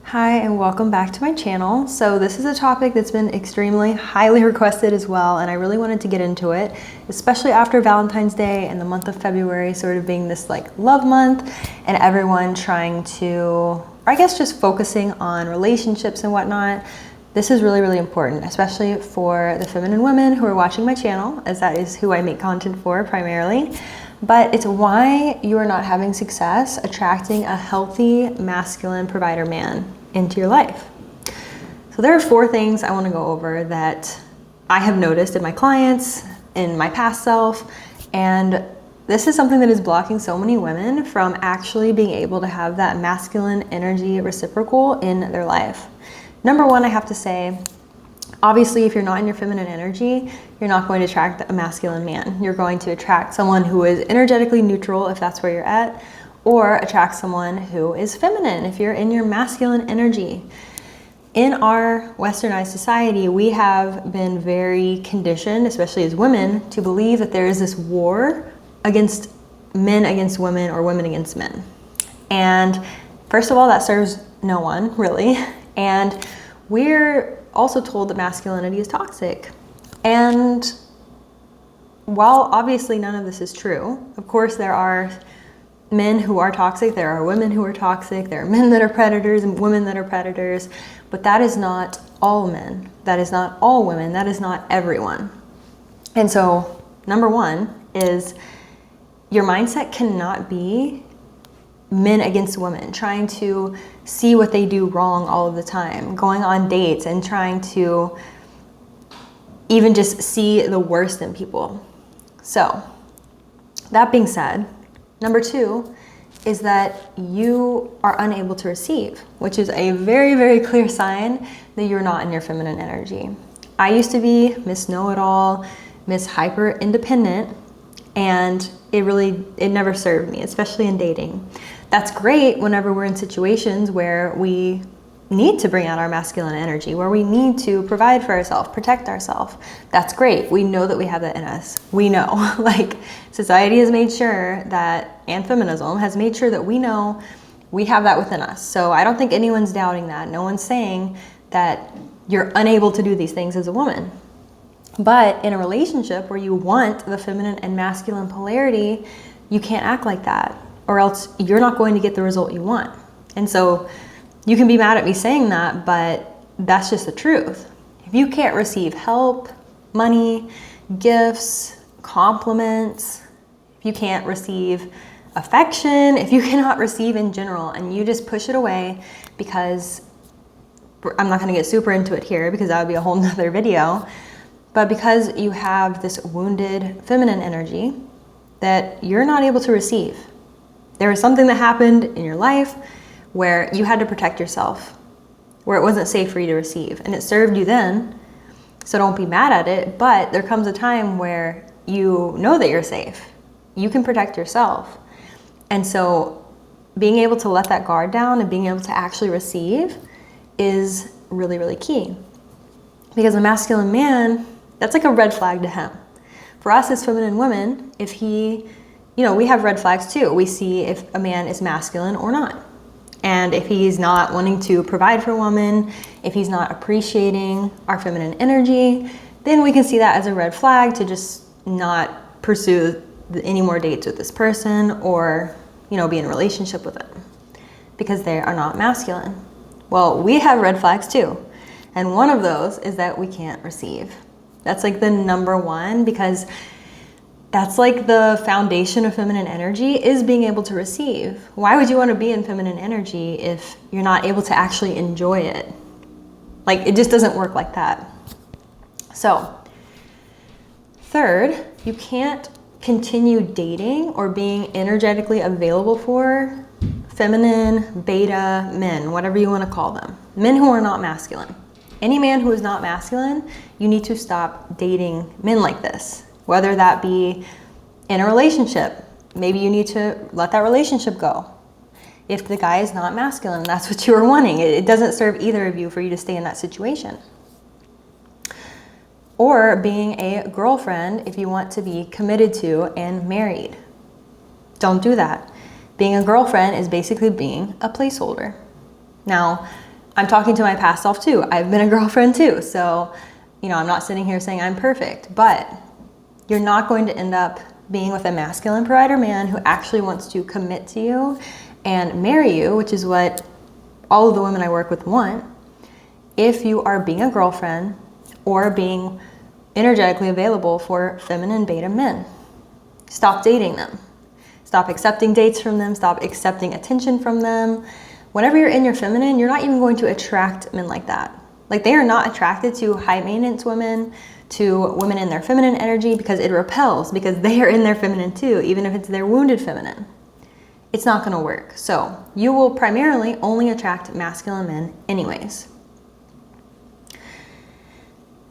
Hi and welcome back to my channel. So this is a topic that's been extremely highly requested as well, and I really wanted to get into it, especially after Valentine's Day and the month of February sort of being this like love month and everyone trying to, or I guess just focusing on relationships and whatnot. This is really, really important, especially for the feminine women who are watching my channel, as that is who I make content for primarily. But it's why you are not having success attracting a healthy masculine provider man into your life. So there are 4 things I want to go over that I have noticed in my clients, in my past self, and this is something that is blocking so many women from actually being able to have that masculine energy reciprocal in their life. Number 1, I have to say, obviously, if you're not in your feminine energy, you're not going to attract a masculine man. You're going to attract someone who is energetically neutral, if that's where you're at, or attract someone who is feminine, if you're in your masculine energy. In our westernized society, we have been very conditioned, especially as women, to believe that there is this war against men against women or women against men. And first of all, that serves no one, really. And we're also told that masculinity is toxic. And while obviously none of this is true, of course there are men who are toxic, there are women who are toxic, there are men that are predators and women that are predators, but that is not all men, that is not all women, that is not everyone. And so number 1 is your mindset cannot be men against women, trying to see what they do wrong all of the time, going on dates and trying to even just see the worst in people. So that being said, number 2 is that you are unable to receive, which is a very, very clear sign that you're not in your feminine energy. I used to be Miss Know-It-All, Miss Hyper Independent, and it never served me, especially in dating. That's great whenever we're in situations where we need to bring out our masculine energy, where we need to provide for ourselves, protect ourselves. That's great. We know that we have that in us. We know, like society has made sure that, and feminism has made sure that we know we have that within us. So I don't think anyone's doubting that. No one's saying that you're unable to do these things as a woman. But in a relationship where you want the feminine and masculine polarity, you can't act like that, or else you're not going to get the result you want. And so you can be mad at me saying that, but that's just the truth. If you can't receive help, money, gifts, compliments, if you can't receive affection, if you cannot receive in general, and you just push it away because, I'm not gonna get super into it here because that would be a whole nother video, but because you have this wounded feminine energy that you're not able to receive. There was something that happened in your life where you had to protect yourself, where it wasn't safe for you to receive, and it served you then, so don't be mad at it, but there comes a time where you know that you're safe. You can protect yourself. And so being able to let that guard down and being able to actually receive is really, really key. Because a masculine man, that's like a red flag to him. For us as feminine women, if he, we have red flags too. We see if a man is masculine or not. And if he's not wanting to provide for a woman, if he's not appreciating our feminine energy, then we can see that as a red flag to just not pursue any more dates with this person or, be in a relationship with them because they are not masculine. Well, we have red flags too. And one of those is that we can't receive. That's like the number 1, because that's like the foundation of feminine energy, is being able to receive. Why would you want to be in feminine energy if you're not able to actually enjoy it? Like, it just doesn't work like that. So, 3rd, you can't continue dating or being energetically available for feminine, beta men, whatever you want to call them. Men who are not masculine. Any man who is not masculine, you need to stop dating men like this. Whether that be in a relationship, maybe you need to let that relationship go. If the guy is not masculine, that's what you are wanting. It doesn't serve either of you for you to stay in that situation. Or being a girlfriend if you want to be committed to and married. Don't do that. Being a girlfriend is basically being a placeholder. Now, I'm talking to my past self too. I've been a girlfriend too. So, I'm not sitting here saying I'm perfect, but you're not going to end up being with a masculine provider man who actually wants to commit to you and marry you, which is what all of the women I work with want, if you are being a girlfriend or being energetically available for feminine beta men. Stop dating them. Stop accepting dates from them. Stop accepting attention from them. Whenever you're in your feminine, you're not even going to attract men like that. Like, they are not attracted to high maintenance women, to women in their feminine energy, because it repels, because they are in their feminine too, even if it's their wounded feminine. It's not going to work. So you will primarily only attract masculine men anyways.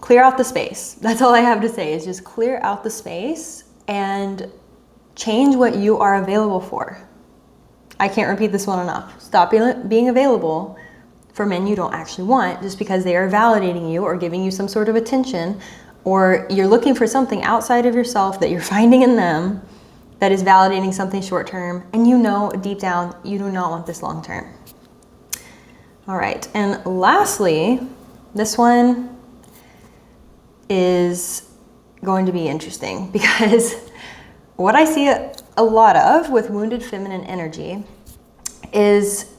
Clear out the space. That's all I have to say, is just clear out the space and change what you are available for. I can't repeat this one enough. Stop being available for men you don't actually want just because they are validating you or giving you some sort of attention, or you're looking for something outside of yourself that you're finding in them that is validating something short term, and deep down you do not want this long term. All right, and lastly, this one is going to be interesting because what I see a lot of with wounded feminine energy is,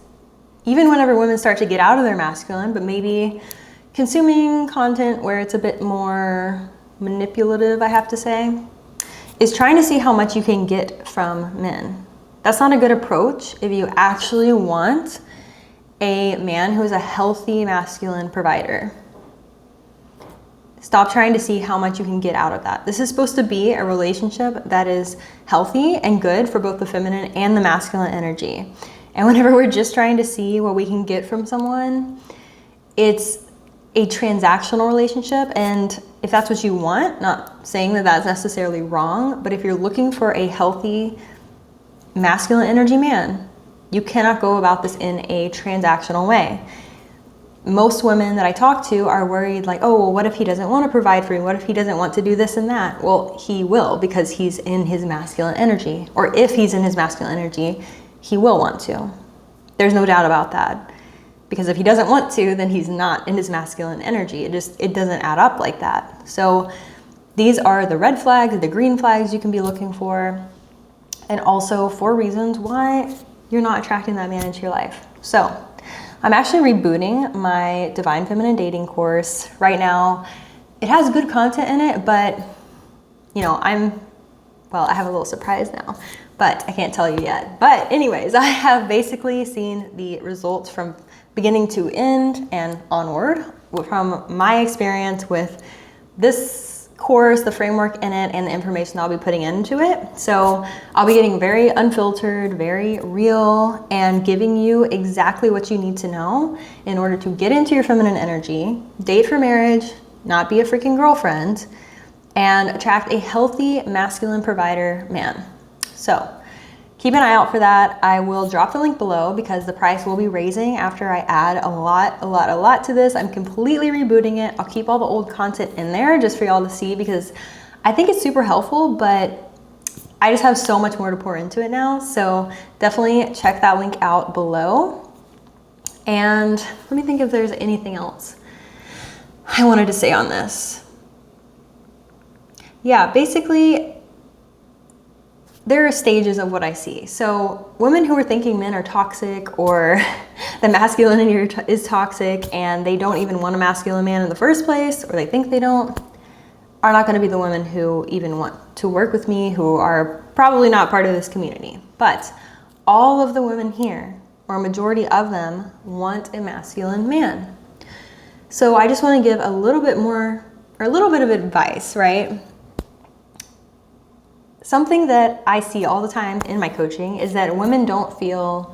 even whenever women start to get out of their masculine, but maybe consuming content where it's a bit more manipulative, I have to say, is trying to see how much you can get from men. That's not a good approach if you actually want a man who is a healthy masculine provider. Stop trying to see how much you can get out of that. This is supposed to be a relationship that is healthy and good for both the feminine and the masculine energy. And whenever we're just trying to see what we can get from someone, it's a transactional relationship. And if that's what you want, not saying that that's necessarily wrong, but if you're looking for a healthy masculine energy man, you cannot go about this in a transactional way. Most women that I talk to are worried, like, oh, well, what if he doesn't want to provide for me? What if he doesn't want to do this and that? Well, he will, because he's in his masculine energy. Or if he's in his masculine energy, he will want to. There's no doubt about that. Because if he doesn't want to, then he's not in his masculine energy. It doesn't add up like that. So these are the red flags, the green flags you can be looking for, and also 4 reasons why you're not attracting that man into your life. So I'm actually rebooting my Divine Feminine Dating course right now. It has good content in it, but I have a little surprise now, but I can't tell you yet. But anyways, I have basically seen the results from beginning to end and onward from my experience with this course, the framework in it, and the information I'll be putting into it. So I'll be getting very unfiltered, very real, and giving you exactly what you need to know in order to get into your feminine energy, date for marriage, not be a freaking girlfriend, and attract a healthy masculine provider man. So keep an eye out for that. I will drop the link below because the price will be raising after I add a lot to this. I'm completely rebooting it. I'll keep all the old content in there just for y'all to see because I think it's super helpful, but I just have so much more to pour into it now. So definitely check that link out below. And let me think if there's anything else I wanted to say on this. Yeah, basically, there are stages of what I see. So women who are thinking men are toxic or the masculinity is toxic and they don't even want a masculine man in the first place, or they think they don't, are not going to be the women who even want to work with me, who are probably not part of this community. But all of the women here, or a majority of them, want a masculine man. So I just want to give a little bit more, or a little bit of advice, right? Something that I see all the time in my coaching is that women don't feel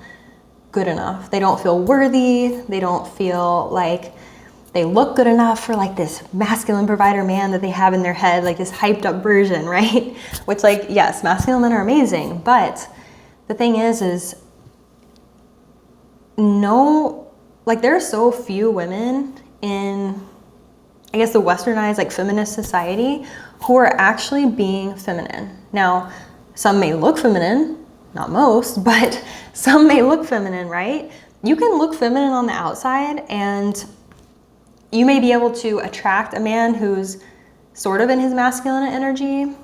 good enough. They don't feel worthy. They don't feel like they look good enough for like this masculine provider man that they have in their head, like this hyped up version, right? Which, like, yes, masculine men are amazing, but the thing is no, like, there are so few women in, I guess, the westernized, like, feminist society who are actually being feminine. Now, some may look feminine, not most, but some may look feminine, right? you can look feminine on the outside and you may be able to attract a man who's sort of in his masculine energy.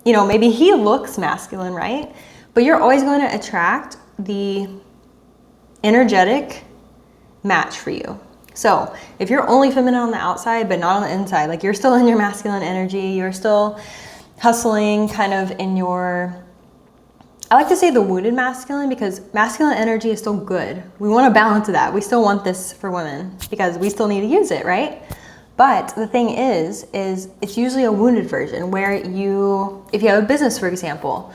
You know, maybe he looks masculine, right? But you're always going to attract the energetic match for you. So if you're only feminine on the outside, but not on the inside, like you're still in your masculine energy, you're still hustling kind of in your, I like to say the wounded masculine, because masculine energy is still good. We want to balance that. We still want this for women because we still need to use it, right? But the thing is it's usually a wounded version where if you have a business, for example,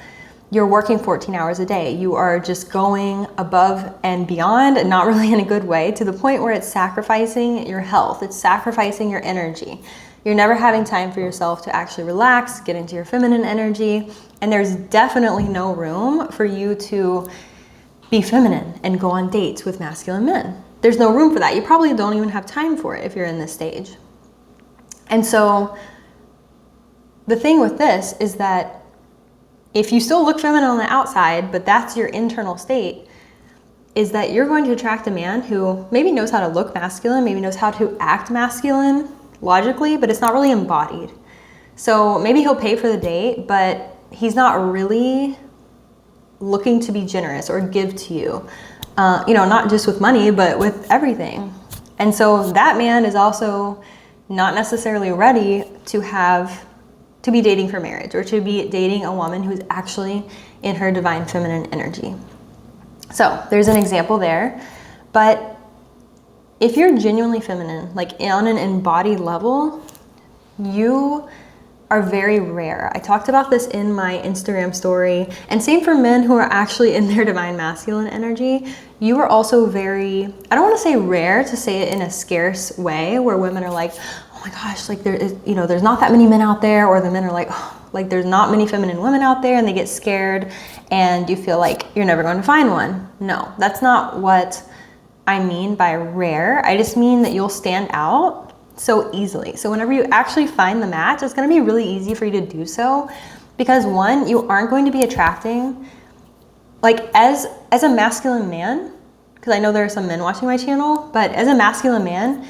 you're working 14 hours a day. You are just going above and beyond, and not really in a good way, to the point where it's sacrificing your health. It's sacrificing your energy. You're never having time for yourself to actually relax, get into your feminine energy. And there's definitely no room for you to be feminine and go on dates with masculine men. There's no room for that. You probably don't even have time for it if you're in this stage. And so the thing with this is that if you still look feminine on the outside, but that's your internal state, is that you're going to attract a man who maybe knows how to look masculine, maybe knows how to act masculine logically, but it's not really embodied. So maybe he'll pay for the date, but he's not really looking to be generous or give to you, not just with money, but with everything. And so that man is also not necessarily ready to be dating for marriage, or to be dating a woman who's actually in her divine feminine energy. So there's an example there. But if you're genuinely feminine, like on an embodied level, you are very rare. I talked about this in my Instagram story, and same for men who are actually in their divine masculine energy. You are also very, I don't want to say rare to say it in a scarce way, where women are like, oh my gosh, like there's not that many men out there, or the men are like, oh, like there's not many feminine women out there, and they get scared and you feel like you're never going to find one. No, that's not what I mean by rare. I just mean that you'll stand out so easily. So whenever you actually find the match, it's going to be really easy for you to do so, because one, you aren't going to be attracting, like as a masculine man, because I know there are some men watching my channel, but as a masculine man,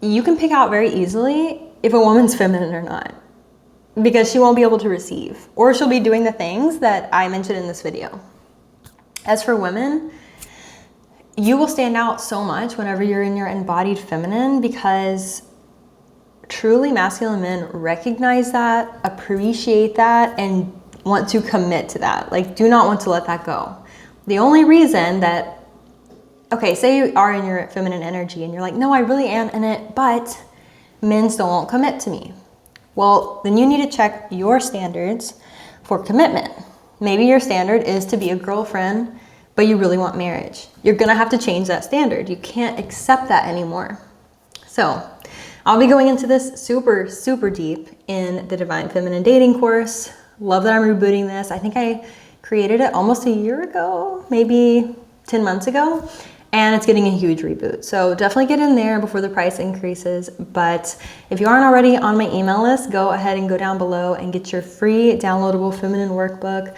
you can pick out very easily if a woman's feminine or not, because she won't be able to receive, or she'll be doing the things that I mentioned in this video. As for women, you will stand out so much whenever you're in your embodied feminine, because truly masculine men recognize that, appreciate that, and want to commit to that. Like, do not want to let that go. The only reason that, okay, say you are in your feminine energy and you're like, no, I really am in it, but men still won't commit to me. Well, then you need to check your standards for commitment. Maybe your standard is to be a girlfriend, but you really want marriage. You're gonna have to change that standard. You can't accept that anymore. So I'll be going into this super, super deep in the Divine Feminine Dating course. Love that I'm rebooting this. I think I created it almost a year ago, maybe 10 months ago, and it's getting a huge reboot. So definitely get in there before the price increases. But if you aren't already on my email list, go ahead and go down below and get your free downloadable feminine workbook.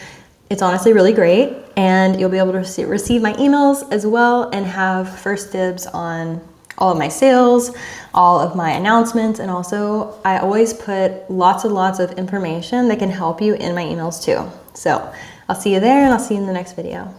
It's honestly really great, and you'll be able to receive my emails as well and have first dibs on all of my sales, all of my announcements, and also I always put lots and lots of information that can help you in my emails too. So I'll see you there, and I'll see you in the next video.